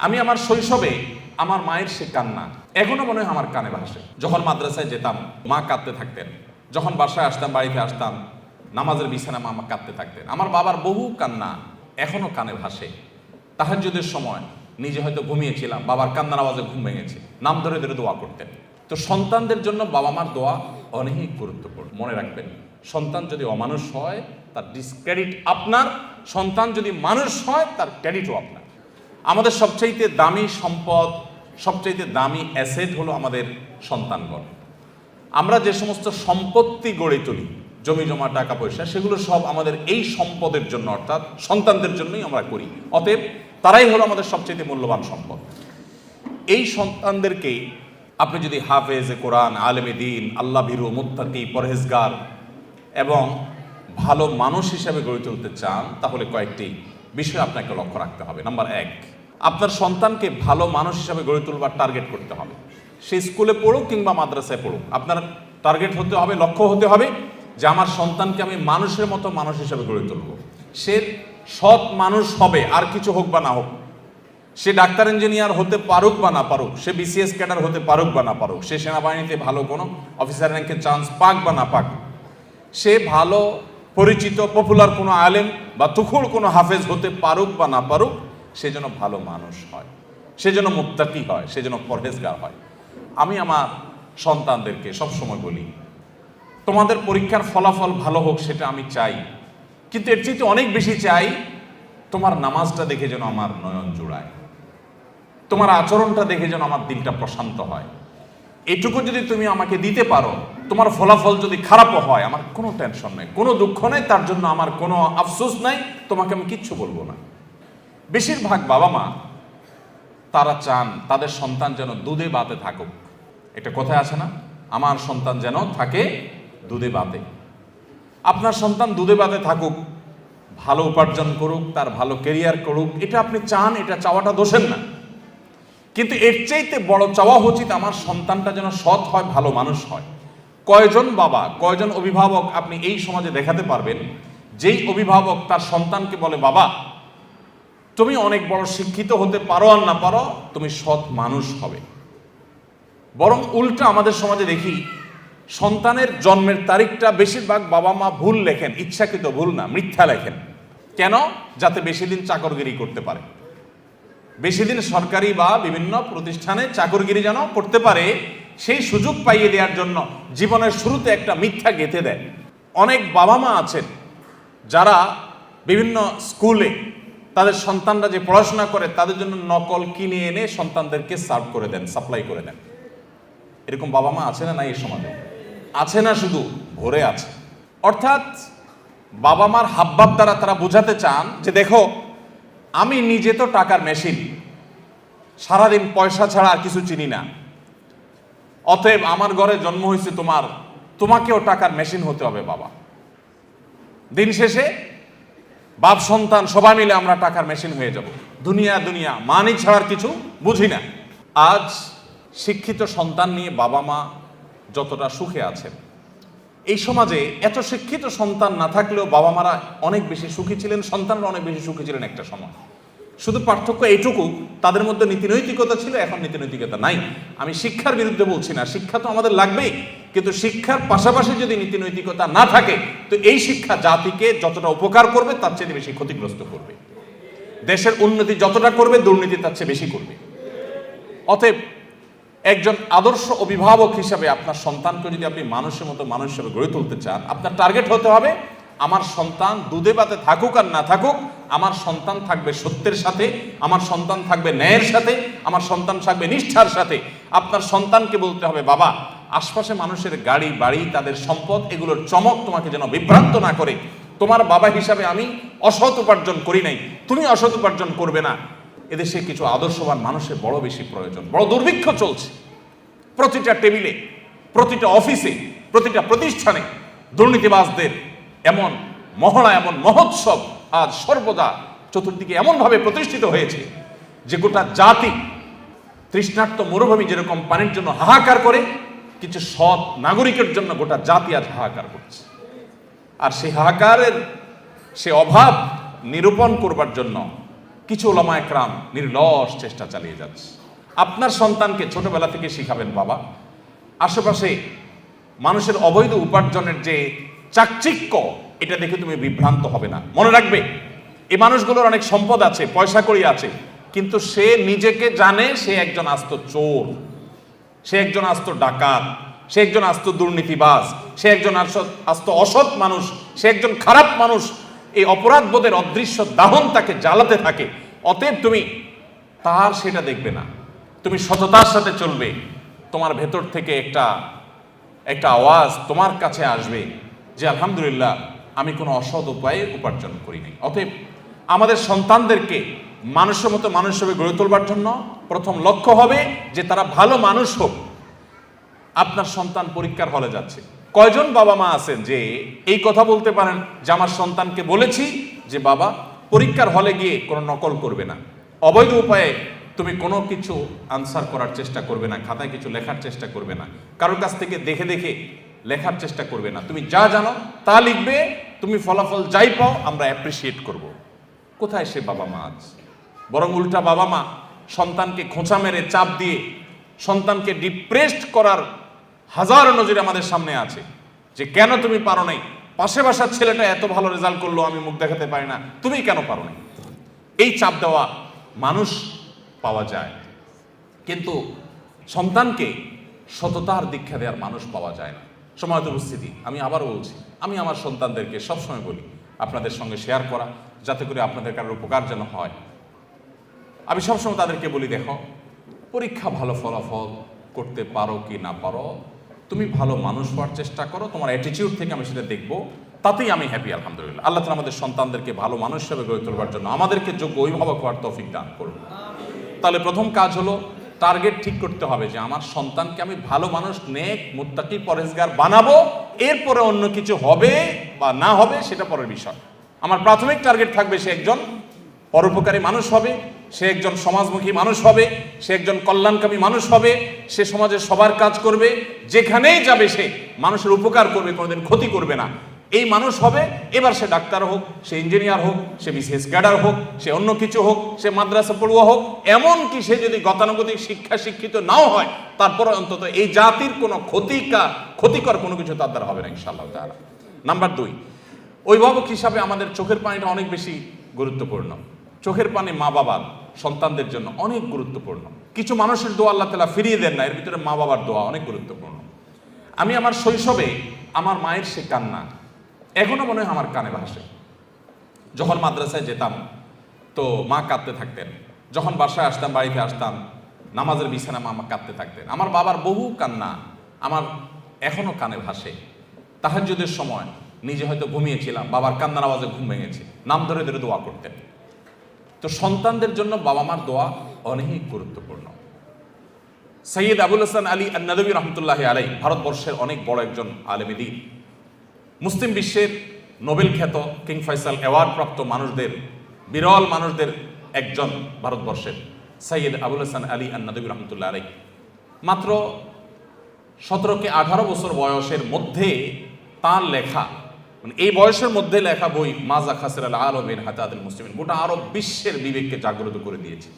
আমি আমার শৈশবে আমার মায়ের সে কান্না এখনো মনে হয় আমার কানে ভাসে। যখন মাদ্রাসায় যেতাম মা কাঁদতে থাকতেন, যখন বাসায় আসতাম, বাড়িতে আসতাম, নামাজের বিছানা মা কাঁদতে থাকতেন। আমার বাবার বহু কান্না এখনো কানে ভাসে। তাহাজ্জুদের সময় নিজে হয়তো ঘুমিয়েছিলাম, বাবার কান্নার আওয়াজে ঘুম ভেঙেছে, নাম ধরে ধরে দোয়া করতেন। তো সন্তানদের জন্য বাবা মার দোয়া অনেক গুরুত্বপূর্ণ। মনে রাখবেন, সন্তান যদি অমানুষ হয় তার ডিসক্রেডিট আপনার, সন্তান যদি মানুষ হয় তার ক্রেডিটও আপনার। আমাদের সবচাইতে দামি সম্পদ, সবচাইতে দামি অ্যাসেট হলো আমাদের সন্তানগণ। আমরা যে সমস্ত সম্পত্তি গড়ে তুলি, জমি জমা, টাকা পয়সা, সেগুলো সব আমাদের এই সম্পদের জন্য, অর্থাৎ সন্তানদের জন্যই আমরা করি। অতএব তারাই হলো আমাদের সবচাইতে মূল্যবান সম্পদ। এই সন্তানদেরকে আপনি যদি হাফেজে কোরআন, আলেমে দিন, আল্লাহ ভীরু, মুত্তাকি, পরহেজগার এবং ভালো মানুষ হিসেবে গড়ে তুলতে চান, তাহলে কয়েকটি বিষয় আপনাকে লক্ষ্য রাখতে হবে। নাম্বার 1, আপনার সন্তানকে ভালো মানুষ হিসেবে গড়ে তুলবার টার্গেট করতে হবে। সে স্কুলে পড়ুক কিংবা মাদ্রাসায় পড়ুক, আপনার টার্গেট হতে হবে, লক্ষ্য হতে হবে যে আমার সন্তানকে আমি মানুষের মতো মানুষ হিসেবে গড়ে তুলব। সে সৎ মানুষ হবে, আর কিছু হোক বা না হোক। সে ডাক্তার ইঞ্জিনিয়ার হতে পারুক বা না পারুক, সে বিসিএস ক্যাডার হতে পারুক বা না পারুক, সে সেনাবাহিনীতে ভালো কোনো অফিসার র্যাঙ্কে চান্স পাক বা না পাক, সে ভালো পরিচিত পপুলার কোনো আলেম বা তুখুল কোনো হাফেজ হতে পারুক বা না পারুক, সে যেন ভালো মানুষ হয়, সে যেন মুত্তাকি হয়, সে যেন পরহেজগার হয়। আমি আমার সন্তানদেরকে সবসময় বলি, তোমাদের পরীক্ষার ফলাফল ভালো হোক সেটা আমি চাই, কিন্তু এর চেয়ে অনেক বেশি চাই তোমার নামাজটা দেখে যেন আমার নয়ন জোড়ায়, তোমার আচরণটা দেখে যেন আমার দিলটা প্রশান্ত হয়। এটুকু যদি তুমি আমাকে দিতে পারো, তোমার ফলাফল যদি খারাপও হয়, আমার কোনো টেনশন নেই, কোনো দুঃখ নেই, তার জন্য আমার কোনো আফসোস নাই, তোমাকে আমি কিচ্ছু বলবো না। বেশিরভাগ বাবা মা তারা চান তাদের সন্তান যেন দুধে ভাতে থাকুক। এটা কোথায় আছে না, আমার সন্তান যেন থাকে দুধে ভাতে। আপনার সন্তান দুধে ভাতে থাকুক, ভালো উপার্জন করুক, তার ভালো কেরিয়ার করুক, এটা আপনি চান, এটা চাওয়াটা দোষের না। কিন্তু এর চাইতে বড় চাওয়া উচিত আমার সন্তানটা যেন সৎ হয়, ভালো মানুষ হয়। কয়জন বাবা, কয়জন অভিভাবক আপনি এই সমাজে দেখাতে পারবেন যেই অভিভাবক তার সন্তানকে বলে, বাবা তুমি অনেক বড় শিক্ষিত হতে পারো আর না পারো, তুমি সৎ মানুষ হবে। বরং উল্টা আমাদের সমাজে দেখি, সন্তানের জন্মের তারিখটা বেশিরভাগ বাবা মা ভুল লেখেন, ইচ্ছাকৃত ভুল না, মিথ্যা লেখেন। কেন? যাতে বেশি দিন চাকরগিরি করতে পারে, বেশি দিন সরকারি বা বিভিন্ন প্রতিষ্ঠানে চাকরগিরি যেন করতে পারে, সেই সুযোগ পাইয়ে দেওয়ার জন্য জীবনের শুরুতে একটা মিথ্যা গেঁথে দেয়। অনেক বাবা মা আছেন যারা বিভিন্ন স্কুলে তাদের সন্তানরা যে পড়াশোনা করে তাদের জন্য নকল কিনে এনে সন্তানদেরকে সার্ভ করে দেন, সাপ্লাই করে দেন। এরকম বাবা মা আছে না? নাই এই সমাজে আছে না? শুধু ভরে আছে। অর্থাৎ বাবা মার হাবভাব দ্বারা তারা বোঝাতে চান যে দেখো, আমি নিজে তো টাকার মেশিন, সারাদিন পয়সা ছাড়া আর কিছু চিনি না, অতএব আমার ঘরে জন্ম হয়েছে তোমাকেও টাকার মেশিন হতে হবে বাবা। দিন শেষে বাপ সন্তান সবাই মিলে আমরা টাকার মেশিন হয়ে যাব। দুনিয়া মানি ছাড়ার কিছু বুঝি না। আজ শিক্ষিত সন্তান নিয়ে বাবা মা যতটা সুখে আছেন, এই সমাজে এত শিক্ষিত সন্তান না থাকলেও বাবা মারা অনেক বেশি সুখী ছিলেন, সন্তানরা অনেক বেশি সুখী ছিলেন একটা সময়। শুধু পার্থক্য এইটুকু, তাদের মধ্যে নীতিনৈতিকতা ছিল, এখন নীতিনৈতিকতা নাই। আমি শিক্ষার বিরুদ্ধে বলছি না, শিক্ষা তো আমাদের লাগবেই, কিন্তু শিক্ষার পাশাপাশি যদি নীতিনৈতিকতা না থাকে তো এই শিক্ষা জাতিকে যতটা উপকার করবে তার চেয়ে বেশি ক্ষতিগ্রস্ত করবে। দেশের উন্নতি যতটা করবে, দুর্নীতি তার চেয়ে বেশি করবে। অতএব একজন আদর্শ অভিভাবক হিসাবে আপনার সন্তানকে যদি আপনি মানুষের মতো মানুষ হিসেবে গড়ে তুলতে চান, আপনার টার্গেট হতে হবে আমার সন্তান দুধে ভাতে থাকুক আর না থাকুক, আমার সন্তান থাকবে সত্যের সাথে, আমার সন্তান থাকবে ন্যায়ের সাথে, আমার সন্তান থাকবে নিষ্ঠার সাথে। আপনার সন্তানকে বলতে হবে, বাবা আশপাশে মানুষের গাড়ি বাড়ি, তাদের সম্পদ, এগুলোর চমক তোমাকে যেন বিভ্রান্ত না করে। তোমার বাবা হিসাবে আমি অসৎ উপার্জন করি নাই, তুমি অসৎ উপার্জন করবে না। এদেশে কিছু আদর্শবান মানুষের বড় বেশি প্রয়োজন। বড় দুর্ভিক্ষ চলছে প্রতিটা টেবিলে, প্রতিটা অফিসে, প্রতিটা প্রতিষ্ঠানে। দুর্নীতিবাজদের এমন মহড়া, এমন মহোৎসব আজ সর্বদা চতুর্দিকে এমনভাবে প্রতিষ্ঠিত হয়েছে যে গোটা জাতি, তৃষ্ণার্ত মরুভূমি যেরকম পানির জন্য হাহাকার করে, কিছু সৎ নাগরিকের জন্য গোটা জাতি আজ হাহাকার করছে। আর সেই হাহাকারের সে অভাব নিরূপণ করবার জন্য কিছু ওলামা একরাম নির্লস চেষ্টা চালিয়ে যাচ্ছে। আপনার সন্তানকে ছোটবেলা থেকে শিখাবেন, বাবা, আশেপাশে মানুষের অবৈধ উপার্জনের যে চাকচিক্য, এটা দেখে তুমি বিভ্রান্ত হবে না। মনে রাখবে, এই মানুষগুলোর অনেক সম্পদ আছে, পয়সা কড়ি আছে, কিন্তু সে নিজেকে জানে সে একজন আস্ত চোর, সে একজন আস্ত ডাকাত, সে একজন আস্ত দুর্নীতিবাজ, সে একজন আস্ত অসৎ মানুষ, সে একজন খারাপ মানুষ। এই অপরাধ বোধের অদৃশ্য দাহন তাকে জ্বালাতে থাকে। অতএব তুমি তার সেটা দেখবে না, তুমি সততার সাথে চলবে। তোমার ভেতর থেকে একটা আওয়াজ তোমার কাছে আসবে যে আলহামদুলিল্লাহ, আমি কোনো অসৎ উপায়ে উপার্জন করিনি। অতএব আমাদের সন্তানদেরকে মানুষের মতো মানুষ হিসেবে গড়ে তোলবার জন্য প্রথম লক্ষ্য হবে যে তারা ভালো মানুষ হোক। আপনার সন্তান পরীক্ষার হলে যাচ্ছে, কয়জন বাবা মা আছেন যে এই কথা বলতে পারেন যে আমার সন্তানকে বলেছি যে বাবা, পরীক্ষার হলে গিয়ে কোনো নকল করবে না, অবৈধ উপায়ে তুমি কোনো কিছু আনসার করার চেষ্টা করবে না, খাতায় কিছু লেখার চেষ্টা করবে না, কারোর কাছ থেকে দেখে দেখে লেখার চেষ্টা করবে না, তুমি যা জানো তা লিখবে, তুমি ফলাফল যাই পাও আমরা অ্যাপ্রিসিয়েট করব। কোথায় সে বাবা মা আজ? বরং উল্টা বাবা মা সন্তানকে খোঁচা মেরে চাপ দিয়ে সন্তানকে ডিপ্রেসড করার হাজারো নজির আমাদের সামনে আছে যে কেন তুমি পারো নাই, পাশে বাসার ছেলেটা এত ভালো রেজাল্ট করলো, আমি মুখ দেখাতে পারি না, তুমি কেন পারো নাই। এই চাপ দেওয়া মানুষ পাওয়া যায়, কিন্তু সন্তানকে সততার দীক্ষা দেওয়ার মানুষ পাওয়া যায় না। সময়ত উপস্থিতি, আমি আবারও বলছি, আমি আমার সন্তানদেরকে সবসময় বলি আপনাদের সঙ্গে শেয়ার করা, যাতে করে আপনাদের কারোর উপকার যেন হয়। আমি সবসময় তাদেরকে বলি, দেখো, পরীক্ষা ভালো ফলাফল করতে পারো কি না পারো, তুমি ভালো মানুষ হওয়ার চেষ্টা করো, তোমার অ্যাটিটিউড থেকে আমি সেটা দেখবো, তাতেই আমি হ্যাপি। আলহামদুলিল্লাহ, আল্লাহ তাআলা আমাদের সন্তানদেরকে ভালো মানুষ হিসেবে গড়ে তোলবার জন্য আমাদেরকে যোগ্য অভিভাবক হওয়ার তৌফিক দান করুন। তাহলে প্রথম কাজ হলো টার্গেট ঠিক করতে হবে যে আমার সন্তানকে আমি ভালো মানুষ, নেক, মুত্তাকি, পরেজগার বানাবো। এরপরে অন্য কিছু হবে বা না হবে সেটা পরের বিষয়। আমার প্রাথমিক টার্গেট থাকবে সে একজন পরোপকারী মানুষ হবে, সে একজন সমাজমুখী মানুষ হবে, সে একজন কল্যাণকামী মানুষ হবে, সে সমাজের সবার কাজ করবে, যেখানেই যাবে সে মানুষের উপকার করবে, কোনোদিন ক্ষতি করবে না, এই মানুষ হবে। এবার সে ডাক্তার হোক, সে ইঞ্জিনিয়ার হোক, সে বিসিএস ক্যাডার হোক, সে অন্য কিছু হোক, সে মাদ্রাসা পড়ুয়া হোক, এমনকি সে যদি গতানুগতিক শিক্ষা শিক্ষিত নাও হয়, তারপরে অন্তত এই জাতির কোনো ক্ষতিকর কোনো কিছু তার দ্বারা হবে না ইনশাআল্লাহ তাআলা। নাম্বার 2, অভিভাবক হিসাবে আমাদের চোখের পানিটা অনেক বেশি গুরুত্বপূর্ণ। চোখের পানি মা বাবার সন্তানদের জন্য অনেক গুরুত্বপূর্ণ। কিছু মানুষের দোয়া আল্লাহ তাআলা ফিরিয়ে দেন না, এর ভিতরে মা বাবার দোয়া অনেক গুরুত্বপূর্ণ। আমি আমার শৈশবে আমার মায়ের সে কান্না এখনো মনে হয় আমার কানে ভাসে। যখন মাদ্রাসায় যেতাম তো মা কাঁদতে থাকতেন, যখন বাসায় আসতাম, বাড়িতে আসতাম, নামাজের বিছানা মা কাঁদতে থাকতেন। আমার বাবার বহু কান্না আমার এখনো কানে ভাসে। তাহাজ্জুদের সময় নিজে হয়তো ঘুমিয়েছিলাম, বাবার কান্নার আওয়াজে ঘুম ভেঙেছে, নাম ধরে ধরে দোয়া করতেন। তো সন্তানদের জন্য বাবা মার দোয়া অনেক গুরুত্বপূর্ণ। সৈয়দ আবুল হাসান আলী আন-নাদভী রহমতুল্লাহি আলাইহি ভারতবর্ষের অনেক বড় একজন আলেম দ্বীন, মুসলিম বিশ্বের নোবেল খ্যাত কিং ফয়সাল অ্যাওয়ার্ড প্রাপ্ত মানুষদের, বিরল মানুষদের একজন ভারতবর্ষের সৈয়দ আবুল হাসান আলী আন-নাদভী রহমতুল্লাহ আলাইহি মাত্র 17 থেকে 18 বছর বয়সের মধ্যে তার লেখা, মানে এই বয়সের মধ্যে লেখা বই মাজা খাসিরাল আলম মিন হাতাতুল মুসলিমিন গোটা আরব বিশ্বের বিবেককে জাগ্রত করে দিয়েছে,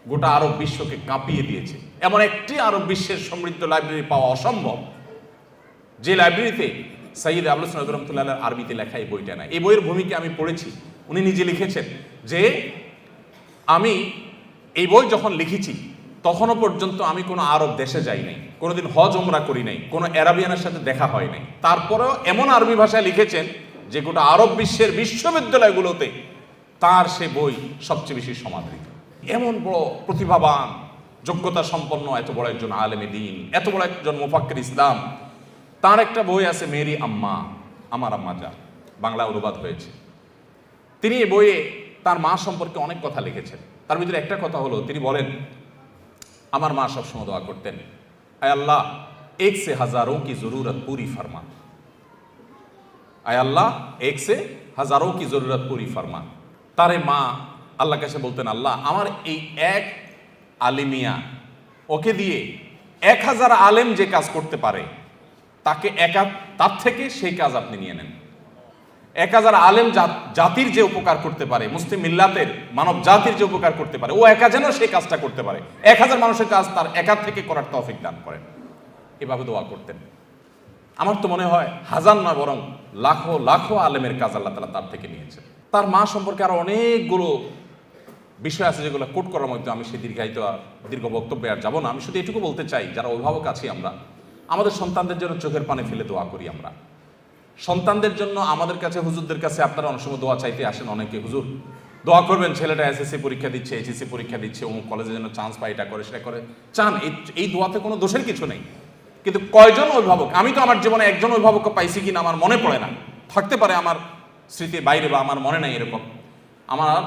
গোটা আরব বিশ্বকে কাঁপিয়ে দিয়েছে। এমন একটি আরব বিশ্বের সমৃদ্ধ লাইব্রেরি পাওয়া অসম্ভব, যে লাইব্রেরিতে সৈয়দ আবুল হাসান রহমতুল্লাহ আরবিতে লেখা এই বইটা না। এই বইয়ের ভূমিকা আমি পড়েছি। উনি নিজে লিখেছেন যে আমি এই বই যখন লিখেছি তখনও পর্যন্ত আমি কোনো আরব দেশে যাই নাই, কোনোদিন হজ ওমরা করি নাই, কোনো অ্যারাবিয়ানের সাথে দেখা হয় নাই। তারপরেও এমন আরবি ভাষায় লিখেছেন যে গোটা আরব বিশ্বের বিশ্ববিদ্যালয়গুলোতে তার সে বই সবচেয়ে বেশি সমাদৃত। এমন বড় প্রতিভাবান, যোগ্যতা সম্পন্ন এত বড় একজন আলেমে দ্বীন, এত বড় একজন মুফাক্কির ইসলাম, তার একটা বই আছে মেরি আম্মা, আমার আম্মা যা, বাংলা অনুবাদ হয়েছে। তিনি এই বইয়ে তার মা সম্পর্কে অনেক কথা লিখেছেন। তার ভিতরে একটা কথা হলো, তিনি বলেন আমার মা সবসময় দোয়া করতেন, আয় আল্লাহ এক সে হাজারোं की जरूरत पूरी फरमा, আয় আল্লাহ এক সে হাজারোं की जरूरत पूरी फरमा। তারে মা আল্লাহ কাছে বলতেন, আল্লাহ আমার এই এক আলিমিয়া, ওকে দিয়ে 1000 আলেম যে কাজ করতে পারে তাকে তার থেকে সেই কাজ আপনি নিয়ে নেন। 1000 আলেম জাতির যে উপকার করতে পারে, মুসলিম মিল্লাতের মানব জাতির যে উপকার করতে পারে, ও একা যেন সেই কাজটা করতে পারে। 1000 মানুষের কাজ তার একা থেকে করার তৌফিক দান করেন। এভাবে দোয়া করতেন। আমার তো মনে হয় হাজার না বরং লাখো লাখো আলেমের কাজ আল্লাহ তাআলা তার থেকে নিয়েছেন। তার মা সম্পর্কে আরো অনেকগুলো বিষয় আছে যেগুলো কোট করার মধ্যে আমি সেই দীর্ঘ বক্তব্যে আর যাবো না। আমি শুধু এটুকু বলতে চাই, যারা অভিভাবক আছি আমরা, আমাদের সন্তানদের জন্য চোখের পানি ফেলে দোয়া করি। আমরা সন্তানদের জন্য আমাদের কাছে, হুজুরদের কাছে আপনারা অনেক সময় দোয়া চাইতে আসেন। অনেকে হুজুর দোয়া করবেন, ছেলেটা এসএসসি পরীক্ষা দিচ্ছে, এইচএসসি পরীক্ষা দিচ্ছে, অমুক কলেজের জন্য চান্স পায়, এটা করে সেটা করে চান। এই দোয়াতে কোনো দোষের কিছু নেই। কিন্তু কয়জন অভিভাবক, আমি তো আমার জীবনে একজন অভিভাবককে পাইছি কিনা আমার মনে পড়ে না, থাকতে পারে আমার স্মৃতির বাইরে বা আমার মনে নাই এরকম। আমার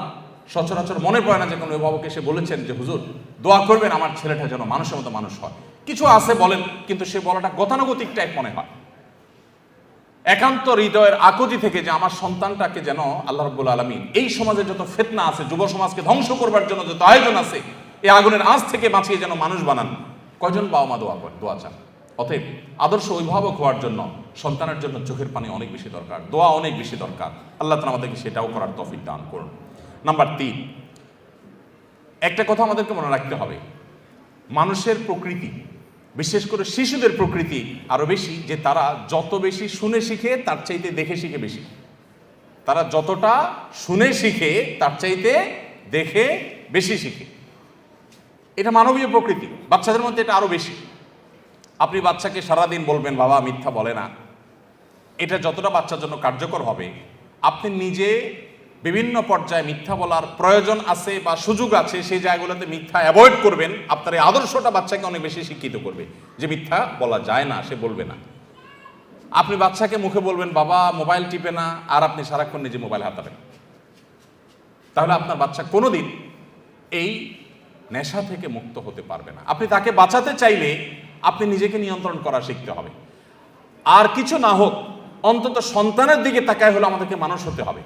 সচরাচর মনে পড়ে না যে কোনো অভিভাবক এসে বলেছেন যে হুজুর দোয়া করবেন আমার ছেলেটা যেন মানুষের মতো মানুষ হয়। কিছু আছে বলেন, কিন্তু সে বলাটা গতানুগতিক টাইপ মনে হয়। একান্ত হৃদয়ের আকুতি থেকে যে আমার সন্তানটাকে যেন আল্লাহ রাব্বুল আলামিন এই সমাজে যত ফিতনা আছে, যুব সমাজকে ধ্বংস করবার জন্য যত আয়োজন আছে, এই আগুনের আঁচ থেকে বাঁচিয়ে যেন মানুষ বানান। কয়জন বাবা মা দোয়া চান? অতএব আদর্শ অভিভাবক হওয়ার জন্য সন্তানের জন্য চোখের পানি অনেক বেশি দরকার, দোয়া অনেক বেশি দরকার। আল্লাহ তাআলা আমাদেরকে সেটাও করার তৌফিক দান করুন। নাম্বার 3, একটা কথা আমাদেরকে মনে রাখতে হবে, মানুষের প্রকৃতি, বিশেষ করে শিশুদের প্রকৃতি আরো বেশি যে তারা যত বেশি শুনে শিখে তার চাইতে দেখে শিখে বেশি। তারা যতটা শুনে শিখে তার চাইতে দেখে বেশি শিখে। এটা মানবীয় প্রকৃতি, বাচ্চাদের মধ্যে এটা আরো বেশি। আপনি বাচ্চাকে সারাদিন বলবেন বাবা মিথ্যা বলে না, এটা যতটা বাচ্চার জন্য কার্যকর হবে, আপনি নিজে বিভিন্ন পর্যায়ে মিথ্যা বলার প্রয়োজন আছে বা সুযোগ আছে সেই জায়গাগুলোতে মিথ্যা অ্যাভয়েড করবেন। আপনার এই আদর্শটা বাচ্চাকে অনেক বেশি শিক্ষিত করবে যে মিথ্যা বলা যায় না, সে বলবে না। আপনি বাচ্চাকে মুখে বলবেন বাবা মোবাইল টিপে না, আর আপনি সারাক্ষণ নিজে মোবাইল হাতাবেন, তাহলে আপনার বাচ্চা কোনোদিন এই নেশা থেকে মুক্ত হতে পারবে না। আপনি তাকে বাঁচাতে চাইলে আপনি নিজেকে নিয়ন্ত্রণ করা শিখতে হবে। আর কিছু না হোক অন্তত সন্তানের দিকে তাকায় হলো আমাদেরকে মানুষ হতে হবে।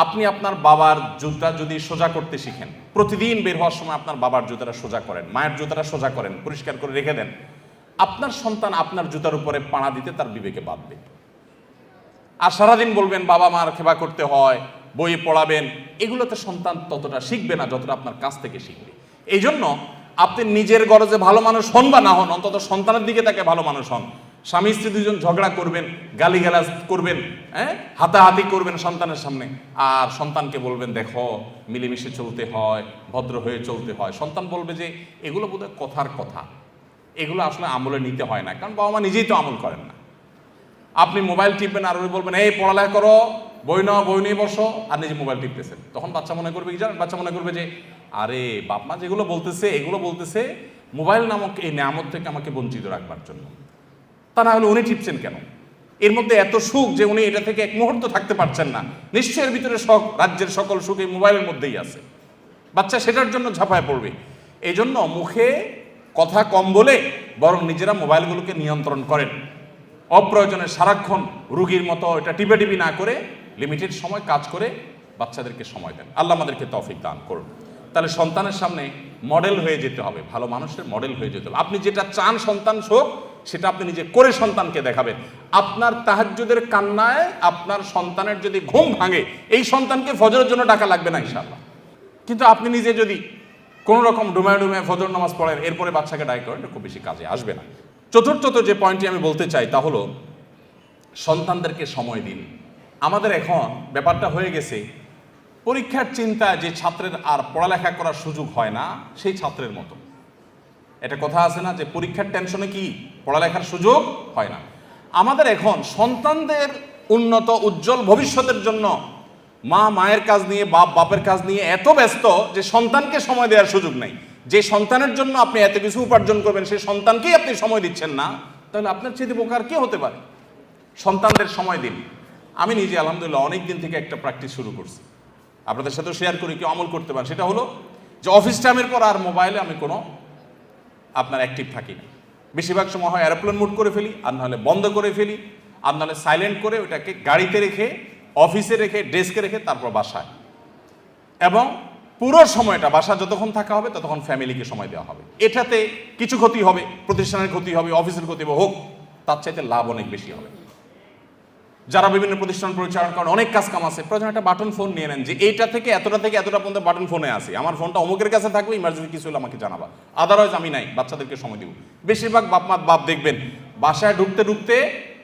আপনি আপনার বাবার জুতা যদি সোজা করতে শিখেন, প্রতিদিন বের হওয়ার সময় আপনার বাবার জুতাটা সোজা করেন, মায়ের জুতাটা সোজা করেন, পরিষ্কার করে রেখে দেন, আপনার সন্তান আপনার জুতার উপরে পাড়া দিতে তার বিবেকে বাঁধবে। আর সারাদিন বলবেন বাবা মার সেবা করতে হয়, বই পড়াবেন, এগুলোতে সন্তান ততটা শিখবে না যতটা আপনার কাছ থেকে শিখবে। এই জন্য আপনি নিজের গরজে ভালো মানুষ হন বা না হন, অন্তত সন্তানের দিকে তাকে ভালো মানুষ হন। স্বামী স্ত্রী দুজন ঝগড়া করবেন, গালিগালাজ করবেন, হাতাহাতি করবেন সন্তানের সামনে, আর সন্তানকে বলবেন দেখো মিলেমিশে চলতে হয়, ভদ্র হয়ে চলতে হয়। সন্তান বলবে যে এগুলো বোধহয় কথার কথা, এগুলো আসলে আমলে নিতে হয় না, কারণ বাবা মা নিজেই তো আমল করেন না। আপনি মোবাইল টিপবেন আর ওই বলবেন এই পড়ালেখা করো, বই নাও, বই নিয়ে বসো, আর নিজে মোবাইল টিপতেছেন। তখন বাচ্চা মনে করবে কি জানেন? বাচ্চা মনে করবে যে আরে বাপ মা যেগুলো বলতেছে এগুলো বলতেছে মোবাইল নামক এই নিয়ামত থেকে আমাকে বঞ্চিত রাখবার জন্য। তা না হলে উনি টিপছেন কেন? এর মধ্যে এত সুখ যে উনি এটা থেকে এক মুহূর্ত থাকতে পারছেন না। নিশ্চয়ই এর ভিতরে রাজ্যের সকল সুখ এই মোবাইলের মধ্যেই আছে। বাচ্চা সেটার জন্য ঝাঁপায় পড়বে। এই জন্য মুখে কথা কম বলে বরং নিজেরা মোবাইলগুলোকে নিয়ন্ত্রণ করেন। অপ্রয়োজনে সারাক্ষণ রুগীর মতো এটা টিপি না করে লিমিটেড সময় কাজ করে বাচ্চাদেরকে সময় দেন। আল্লাহ আমাদেরকে তৌফিক দান করুন। তাহলে সন্তানের সামনে মডেল হয়ে যেতে হবে, ভালো মানুষের মডেল হয়ে যেতে হবে। আপনি যেটা চান সন্তান হোক সেটা আপনি নিজে করে সন্তানকে দেখাবেন। আপনার তাহাজ্জুদের কান্নায় আপনার সন্তানের যদি ঘুম ভাঙে, এই সন্তানকে ফজরের জন্য ডাকা লাগবে না ইনশাআল্লাহ। কিন্তু আপনি নিজে যদি কোনো রকম ডুমায় ফজর নামাজ পড়েন, এরপরে বাচ্চাকে ডাক করেন, খুব বেশি কাজে আসবে না। চতুর্থত যে পয়েন্টটি আমি বলতে চাই তা হলো সন্তানদেরকে সময় দিন। আমাদের এখন ব্যাপারটা হয়ে গেছে পরীক্ষার চিন্তা যে ছাত্রের আর পড়ালেখা করার সুযোগ হয় না সেই ছাত্রের মতো। এটা কথা আছে না যে পরীক্ষার টেনশনে কি পড়ালেখার সুযোগ হয় না। আমাদের এখন সন্তানদের উন্নত উজ্জ্বল ভবিষ্যতের জন্য মা মায়ের কাজ নিয়ে, বাপ বাপের কাজ নিয়ে এত ব্যস্ত যে সন্তানকে সময় দেওয়ার সুযোগ নেই। যে সন্তানের জন্য আপনি এত কিছু উপার্জন করবেন সেই সন্তানকেই আপনি সময় দিচ্ছেন না, তাহলে আপনার চেয়ে বোকার কে হতে পারে? সন্তানদের সময় দিন। আমি নিজে আলহামদুলিল্লাহ অনেক দিন থেকে একটা প্র্যাকটিস শুরু করছি, আপনাদের সাথেও শেয়ার করি, কেউ আমল করতে পারেন। সেটা হলো যে অফিস টাইমের পর আর মোবাইলে আমি কোনো আপনার অ্যাক্টিভ থাকি না। বেশিরভাগ সময় হয় এরোপ্লেন মোড করে ফেলি, আর নাহলে বন্ধ করে ফেলি, আর নাহলে সাইলেন্ট করে ওটাকে গাড়িতে রেখে, অফিসে রেখে, ডেস্কে রেখে তারপর বাসায়। এবং পুরো সময়টা বাসা যতক্ষণ থাকা হবে ততক্ষণ ফ্যামিলিকে সময় দেওয়া হবে। এটাতে কিছু ক্ষতি হবে, প্রতিষ্ঠানের ক্ষতি হবে, অফিসের ক্ষতি হবে, হোক, তার চাইতে লাভ অনেক বেশি হবে। যারা বিভিন্ন প্রতিষ্ঠান পরিচালনা করেন, অনেক কাজ কাম আছে, প্রয়োজন একটা বাটন ফোন নিয়ে নেন যে এইটা থেকে এতটা পর্যন্ত বাটন ফোনে আসি, আমার ফোনটা অমুকের কাছে থাকবে, ইমার্জেন্সি কিছু হলে আমাকে জানাবা, আদারওয়াইজ আমি নাই, বাচ্চাদেরকে সময় দিব। বেশিরভাগ বাপ দেখবেন বাসায় ঢুকতে ঢুকতে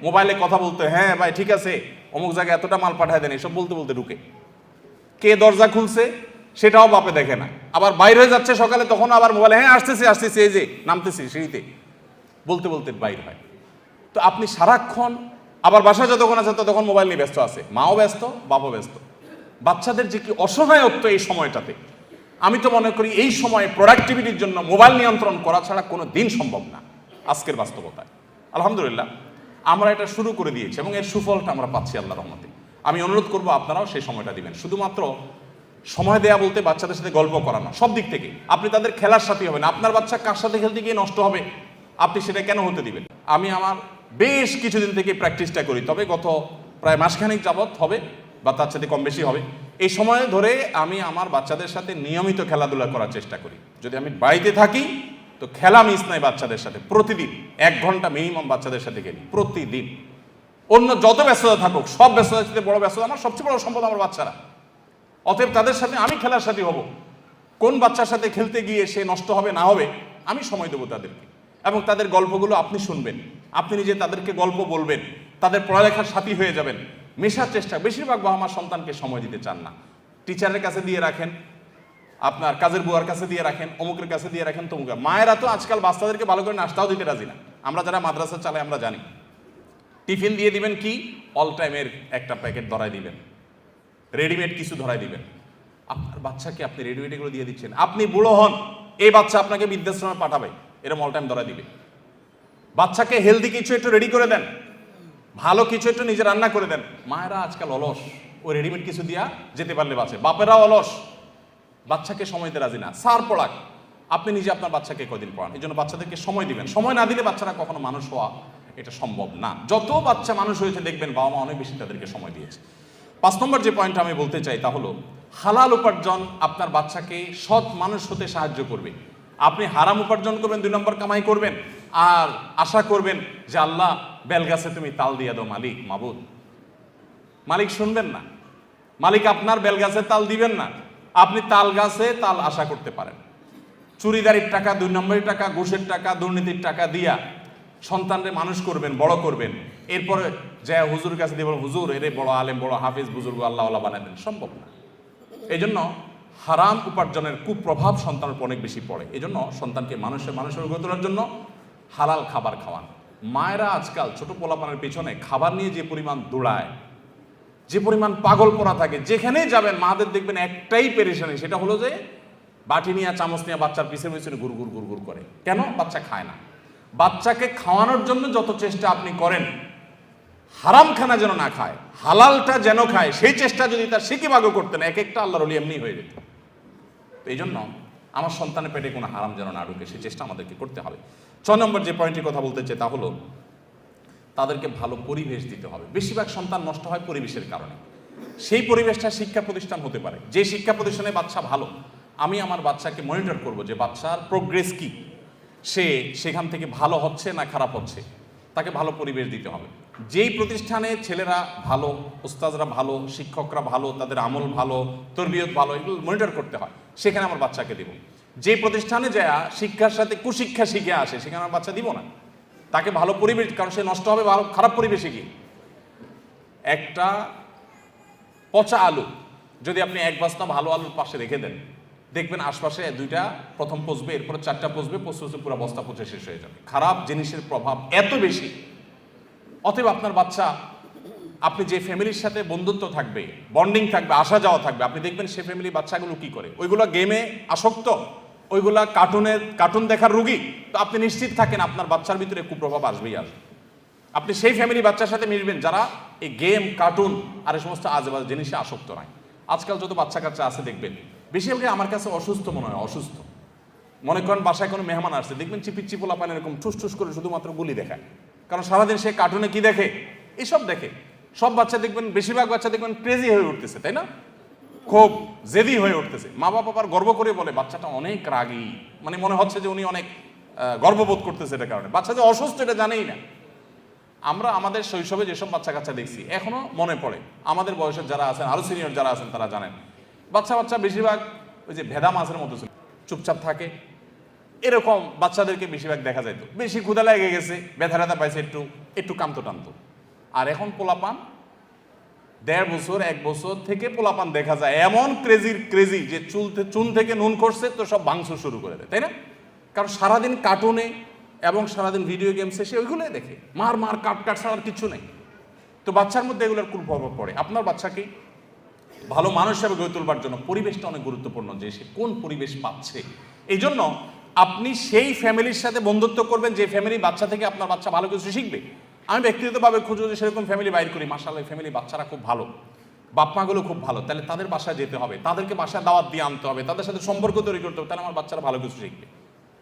মোবাইলে কথা বলতে, হ্যাঁ ভাই ঠিক আছে অমুক জায়গায় এতটা মাল পাঠায় দেন, এসব বলতে বলতে ঢুকে। কে দরজা খুলছে সেটাও বাপে দেখে না, আবার বাইরে হয়ে যাচ্ছে সকালে, তখন আবার মোবাইলে, হ্যাঁ আসতেছি এই যে নামতেছি সিঁড়িতে, বলতে বলতে বাইর হয়। তো আপনি সারাক্ষণ আবার বাসায় যতক্ষণ আছে ততক্ষণ মোবাইল নিয়ে ব্যস্ত আছে, মাও ব্যস্ত, বাবাও ব্যস্ত। বাচ্চাদের যে কি অসহায়ত্ব এই সময়টাতে, আমি তো মনে করি এই সময়ে প্রোডাক্টিভিটির জন্য মোবাইল নিয়ন্ত্রণ করা ছাড়া কোনো দিন সম্ভব না আজকের বাস্তবতায়। আলহামদুলিল্লাহ আমরা এটা শুরু করে দিয়েছি এবং এর সুফলটা আমরা পাচ্ছি আল্লাহর রহমতে। আমি অনুরোধ করব আপনারাও সেই সময়টা দিবেন। শুধুমাত্র সময় দেয়া বলতে বাচ্চাদের সাথে গল্প করানো, সব দিক থেকে আপনি তাদের খেলার সাথী হবেন। আপনার বাচ্চা কার সাথে খেলতে গিয়ে নষ্ট হবে, আপনি সেটা কেন হতে দিবেন? আমি আমার বেশ কিছুদিন থেকে প্র্যাকটিসটা করি, তবে গত প্রায় মাসখানেক যাবৎ হবে বা তার সাথে কম বেশি হবে, এই সময় ধরে আমি আমার বাচ্চাদের সাথে নিয়মিত খেলাধুলা করার চেষ্টা করি। যদি আমি বাড়িতে থাকি তো খেলা মিস নাই বাচ্চাদের সাথে, প্রতিদিন 1 ঘন্টা মিনিমাম বাচ্চাদের সাথে খেলি প্রতিদিন। অন্য যত ব্যস্ততা থাকুক, সব ব্যস্ততার সাথে বড় ব্যস্ততা আমার সবচেয়ে বড় সম্পদ আমার বাচ্চারা। অতএব তাদের সাথে আমি খেলার সাথী হব। কোন বাচ্চার সাথে খেলতে গিয়ে সে নষ্ট হবে না হবে, আমি সময় দেবো তাদেরকে, এবং তাদের গল্পগুলো আপনি শুনবেন, আপনি নিজে তাদেরকে গল্প বলবেন, তাদের পড়ালেখার সাথী হয়ে যাবেন, মেশার চেষ্টা। বেশিরভাগ বাবা মা সন্তানকে সময় দিতে চান না, টিচারের কাছে দিয়ে রাখেন, আপনার কাজের বুয়ার কাছে দিয়ে রাখেন, অমুকের কাছে দিয়ে রাখেন, তমুকের। মায়েরা তো আজকাল বাচ্চাদেরকে ভালো করে নাস্তাও দিতে রাজি না। আমরা যারা মাদ্রাসা চালাই আমরা জানি, টিফিন দিয়ে দিবেন কি অল টাইমের একটা প্যাকেট ধরাই দিবেন, রেডিমেড কিছু ধরাই দিবেন। আপনার বাচ্চাকে আপনি রেডিমেড এগুলো দিয়ে দিচ্ছেন, আপনি বুড়ো হন এই বাচ্চা আপনাকে বৃদ্ধাশ্রমে পাঠাবে, এরকম অল টাইম ধরাই দিবে। বাচ্চাকে হেলদি কিছু একটু রেডি করে দেন, ভালো কিছু একটু নিজে রান্না করে দেন। মায়েরা আজকাল অলস, ওই রেডিমেড কিছু দিয়া যেতে পারলে বাঁচে। বাপেরাও অলস, বাচ্চাকে সময় দিতে রাজি না। সার পড়াক, আপনি নিজে আপনার বাচ্চাকে কয়দিন পড়ান। এই জন্য বাচ্চাদেরকে সময় দিবেন। সময় না দিলে বাচ্চারা কখনো মানুষ হওয়া এটা সম্ভব না। যত বাচ্চা মানুষ হয়েছে দেখবেন বাবা মা অনেক বেশি তাদেরকে সময় দিয়েছে। 5 নম্বর যে পয়েন্ট আমি বলতে চাই তা হলো হালাল উপার্জন আপনার বাচ্চাকে সৎ মানুষ হতে সাহায্য করবে। আপনি হারাম উপার্জন করবেন, 2 নম্বর কামাই করবেন, আর আশা করবেন যে আল্লাহ বেলগাছে তুমি তাল দিয়ে দাও মালিক, মাবুদ। মালিক শুনবেন না, মালিক আপনার বেলগাছে তাল দিবেন না। আপনি তাল গাছে তাল আশা করতে পারেন। চুরিদারির টাকা, 2 নম্বরের টাকা, ঘুষের টাকা, দুর্নীতির টাকা দিয়া সন্তানরে মানুষ করবেন, বড় করবেন, এরপরে যে হুজুর কাছে দিয়ে হুজুর এরে বড় আলেম, বড় হাফিজ, বুজুর্গ আল্লাহ বানাবেন, সম্ভব না। এই জন্য হারাম উপার্জনের কুপ্রভাব সন্তানের উপর অনেক বেশি পড়ে। এই জন্য সন্তানকে মানুষের গড়ে তোলার জন্য হালাল খাবার খাওয়ান। মায়েরা আজকাল ছোট পোলাপানের পেছনে খাবার নিয়ে যে পরিমাণ দৌড়ায়, যে পরিমাণ পাগল পড়া থাকে, যেখানেই যাবেন মাদের দেখবেন একটাই পেরেশানি, সেটা হলো যে বাটি নিয়ে চামচ নিয়ে বাচ্চার পিছনে পিছনে গুড় গুড় করে। কেন? বাচ্চা খায় না। বাচ্চাকে খাওয়ানোর জন্য যত চেষ্টা আপনি করেন, হারাম খানা যেন না খায়, হালালটা যেন খায়, সেই চেষ্টা যদি তার সিকিভাগও করতেন, এক একটা আল্লাহর ওলি এমনি হয়ে যেত। এই জন্য আমার সন্তানের পেটে কোনো হারাম যেন না ঢুকে, সেই চেষ্টা আমাদেরকে করতে হবে। 6 নম্বর যে পয়েন্টের কথা বলতে চাই তা হলো তাদেরকে ভালো পরিবেশ দিতে হবে। বেশিরভাগ সন্তান নষ্ট হয় পরিবেশের কারণে। সেই পরিবেশটা শিক্ষা প্রতিষ্ঠান হতে পারে, যে শিক্ষা প্রতিষ্ঠানে বাচ্চা ভালো, আমি আমার বাচ্চাকে মনিটর করব যে বাচ্চার প্রোগ্রেস কি, সে সেখান থেকে ভালো হচ্ছে না খারাপ হচ্ছে, তাকে ভালো পরিবেশ দিতে হবে। যেই প্রতিষ্ঠানে ছেলেরা ভালো, উস্তাদরা ভালো, শিক্ষকরা ভালো, তাদের আমল ভালো, তরবিয়ত ভালো, এগুলো মনিটর করতে হয়, সেখানে আমার বাচ্চাকে দেব। যে প্রতিষ্ঠানে যায় শিক্ষার সাথে কুশিক্ষা শিখে আসে, সেখানে আমার বাচ্চা দিব না। তাকে ভালো পরিবেশ, কারণ সে নষ্ট হবে ভালো খারাপ পরিবেশে গিয়ে। একটা পচা আলু যদি আপনি 1 বস্তা ভালো আলুর পাশে রেখে দেন, দেখবেন আশপাশে 2টা প্রথম পচবে, এরপরে 4টা পচবে, পচতে পুরো বস্তা পচে শেষ হয়ে যাবে। খারাপ জিনিসের প্রভাব এত বেশি। অতএব আপনার বাচ্চা, আপনি যে ফ্যামিলির সাথে বন্ধুত্ব থাকবে, বন্ডিং থাকবে, আসা যাওয়া থাকবে, আপনি দেখবেন সে ফ্যামিলির বাচ্চাগুলো কি করে। ওইগুলো গেমে আসক্ত, ওইগুলা কার্টুন দেখার রোগী। তো আপনি নিশ্চিত থাকেন আপনার বাচ্চার ভিতরে কুপ্রভাব আসবেই আসবে। আপনি সেই ফ্যামিলি বাচ্চার সাথে মিশবেন যারা এই গেম, কার্টুন আর এই সমস্ত আজেবাজে জিনিসে আসক্ত নয়। আজকাল যত বাচ্চা কাচ্চা আছে দেখবেন বেশিরভাগই আমার কাছে অসুস্থ মনে হয়। অসুস্থ মনে করেন বাসায় কোনো মেহমান আসছে, দেখবেন চিপিচ্চিপোলা পান এরকম ঠুস করে শুধুমাত্র গুলি দেখায়, কারণ সারাদিন সে কার্টুনে কি দেখে, এসব দেখে। সব বাচ্চা দেখবেন, বেশিরভাগ বাচ্চা দেখবেন ক্রেজি হয়ে উঠতেছে, তাই না? খুব জেদি হয়ে উঠতেছে। মা বাবা আবার গর্ব করে বলে বাচ্চাটা অনেক রাগী, মানে মনে হচ্ছে যে উনি অনেক গর্ববোধ করতেছে এটার কারণে। বাচ্চা যে অসুস্থ এটা জানেই না। আমরা আমাদের শৈশবে যেসব বাচ্চা কাচ্চা দেখছি এখনো মনে পড়ে, আমাদের বয়সের যারা আছেন, আরো সিনিয়র যারা আছেন তারা জানেন, বাচ্চা বেশিরভাগ ওই যে ভেদা মাছের মতো চুপচাপ থাকে, এরকম বাচ্চাদেরকে বেশিরভাগ দেখা যাইতো। বেশি ক্ষুধা লেগে গেছে, ব্যথা পাইছে, একটু কামতো টানতো। আর এখন পোলাপান 1.5 বছর 1 বছর থেকে পোলাপান দেখা যায় এমন ক্রেজি যে চুন থেকে নুন করছে তো সব ভাঙচুর শুরু করে দেয়, তাই না? কারণ সারাদিন কার্টুনে এবং সারাদিন ভিডিও গেমসে সে ওইগুলোই দেখে, মার কাট ছাড়া আর কিছু নেই। তো বাচ্চার মধ্যে এগুলোর খুব প্রভাব পড়ে। আপনার বাচ্চাকে ভালো মানুষ হিসেবে গড়ে তোলবার জন্য পরিবেশটা অনেক গুরুত্বপূর্ণ, যে সে কোন পরিবেশ পাচ্ছে। এই জন্য আপনি সেই ফ্যামিলির সাথে বন্ধুত্ব করবেন যে ফ্যামিলি বাচ্চা থেকে আপনার বাচ্চা ভালো কিছু শিখবে। আমি ব্যক্তিগতভাবে খুঁজে যদি সেরকম ফ্যামিলি বাইর করি, মাশাআল্লাহ ফ্যামিলি বাচ্চারা খুব ভালো, বাপমাগুলো খুব ভালো, তাহলে তাদের বাসায় যেতে হবে, তাদেরকে বাসায় দাওয়াত দিয়ে আনতে হবে, তাদের সাথে সম্পর্ক তৈরি করতে হবে, তাহলে আমার বাচ্চারা ভালো কিছু শিখবে।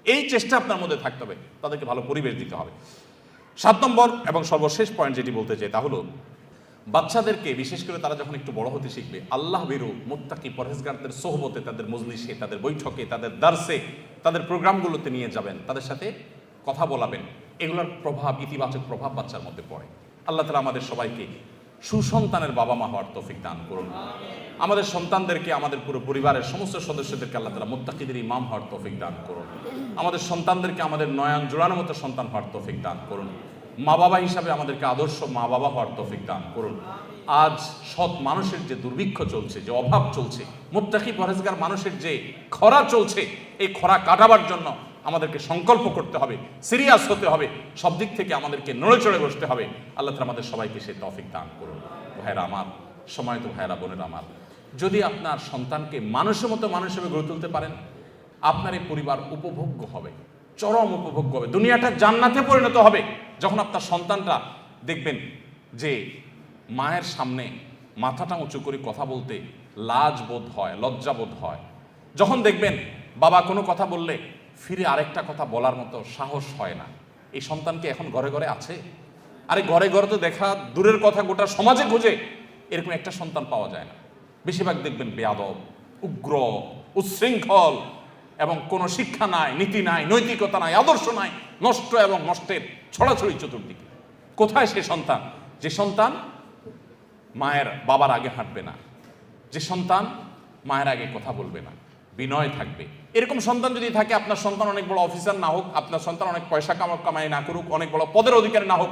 এই চেষ্টা আপনার মধ্যে থাকতে হবে, তাদেরকে ভালো পরিবেশ দিতে হবে। 7 নম্বর এবং সর্বশেষ পয়েন্ট যেটি বলতে চাই তা হলো, বাচ্চাদেরকে বিশেষ করে তারা যখন একটু বড় হতে শিখবে, আল্লাহ ভীরু মুত্তাকি পরহেজগারদের সোহবতে, তাদের মজলিসে, তাদের বৈঠকে, তাদের দার্সে, তাদের প্রোগ্রামগুলোতে নিয়ে যাবেন, তাদের সাথে কথা বলাবেন। এগুলোর প্রভাব, ইতিবাচক প্রভাব বাচ্চার মধ্যে পড়ে। আল্লাহ তাআলা আমাদের সবাইকে সুসন্তানের বাবা মা হওয়ার তৌফিক দান করুন। আমাদের সন্তানদেরকে, আমাদের পুরো পরিবারের সমস্ত সদস্যদেরকে আল্লাহ তাআলা মুত্তাকিদের ইমাম হওয়ার তৌফিক দান করুন। আমাদের সন্তানদেরকে আমাদের নয়ন জোড়ানোর মতো সন্তান হওয়ার তৌফিক দান করুন। মা বাবা হিসাবে আমাদেরকে আদর্শ মা বাবা হওয়ার তৌফিক দান করুন। আজ সৎ মানুষের যে দুর্ভিক্ষ চলছে, যে অভাব চলছে, মুত্তাকি পরহেজগার মানুষের যে খরা চলছে, এই খরা কাটাবার জন্য আমাদেরকে সংকল্প করতে হবে, সিরিয়াস হতে হবে, সব দিক থেকে আমাদেরকে নড়ে চড়ে বসতে হবে। আল্লাহ তাআলা আমাদের সবাইকে সেই তৌফিক দান করুন। ভাইরা আমার, সময়ত ভাইরা বোনেরা আমার, যদি আপনার সন্তানকে মানুষের মতো মানুষ হিসেবে গড়ে তুলতে পারেন, আপনার এই পরিবার উপভোগ্য হবে, চরম উপভোগ্য হবে, দুনিয়াটা জান্নাতে পরিণত হবে। যখন আপনার সন্তানটা দেখবেন যে মায়ের সামনে মাথাটা উঁচু করে কথা বলতে লাজ বোধ হয়, লজ্জা বোধ হয়, যখন দেখবেন বাবা কোনো কথা বললে ফিরে আরেকটা কথা বলার মতো সাহস হয় না, এই সন্তানকে এখন ঘরে ঘরে আছে? আরে ঘরে ঘরে তো দেখা দূরের কথা, গোটা সমাজে খুঁজে এরকম একটা সন্তান পাওয়া যায় না। বেশিরভাগ দেখবেন বেয়াদব, উগ্র, উচ্ছৃঙ্খল, এবং কোনো শিক্ষা নাই, নীতি নাই, নৈতিকতা নাই, আদর্শ নাই, নষ্ট এবং নষ্টের ছড়াছড়ি চতুর্দিকে। কোথায় সে সন্তান, যে সন্তান মায়ের বাবার আগে হাঁটবে না, যে সন্তান মায়ের আগে কথা বলবে না, বিনয় থাকবে? এরকম সন্তান যদি থাকে, আপনার সন্তান অনেক বড় অফিসার না হোক, আপনার সন্তান অনেক পয়সা কামাই না করুক, অনেক বড় পদের অধিকারী না হোক,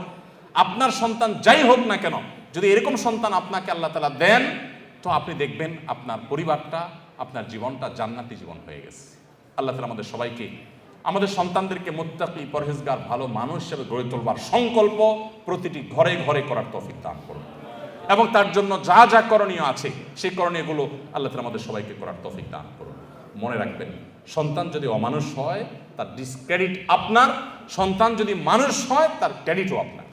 আপনার সন্তান যাই হোক না কেন, যদি এরকম সন্তান আপনাকে আল্লাহ তাআলা দেন, তো আপনি দেখবেন আপনার পরিবারটা, আপনার জীবনটা জান্নাতি জীবন হয়ে গেছে। আল্লাহ তাআলা আমাদের সবাইকে, আমাদের সন্তানদেরকে মুত্তাকি পরহেজগার ভালো মানুষ হিসেবে গড়ে তোলবার সংকল্প প্রতিটি ঘরে ঘরে করার তৌফিক দান করুন, এবং তার জন্য যা যা করণীয় আছে সেই করণীয়গুলো আল্লাহ তাআলা আমাদের সবাইকে করার তৌফিক দান করুন। মনে রাখবেন, সন্তান যদি অমানুষ হয় তার ডিসক্রেডিট আপনার, সন্তান যদি মানুষ হয় তার ক্রেডিটও আপনার।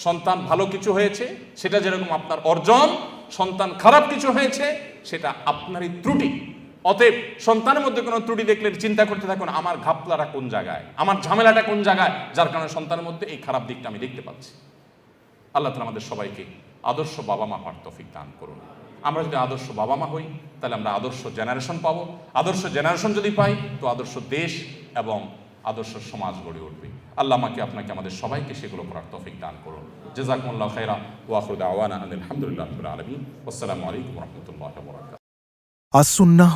সন্তান ভালো কিছু হয়েছে সেটা যেরকম আপনার অর্জন, সন্তান খারাপ কিছু হয়েছে সেটা আপনারই ত্রুটি। অতএব সন্তানের মধ্যে কোনো ত্রুটি দেখলে চিন্তা করতে থাকুন, আমার ঘাপলাটা কোন জায়গায়, আমার ঝামেলাটা কোন জায়গায়, যার কারণে সন্তানের মধ্যে এই খারাপ দিকটা আমি দেখতে পাচ্ছি। আল্লাহ তাআলা আমাদের সবাইকে আদর্শ বাবা মা হওয়ার তৌফিক দান করুন। আমরা যদি আদর্শ বাবা মা হই, তাহলে আমরা আদর্শ জেনারেশন পাবো। আদর্শ জেনারেশন যদি পাই, তো আদর্শ দেশ এবং আদর্শ সমাজ গড়ে উঠবে। আল্লাহ আমাকে, আপনাকে, আমাদের সবাইকে সেগুলো করার তৌফিক দান করুন। জাযাকুমুল্লাহু খাইরা ওয়া আখিরু দাওয়ানা আলহামদুলিল্লাহি রাব্বিল আলামিন। আসসালামু আলাইকুম ওয়া রাহমাতুল্লাহি ওয়া বারাকাতুহু। as-sunnah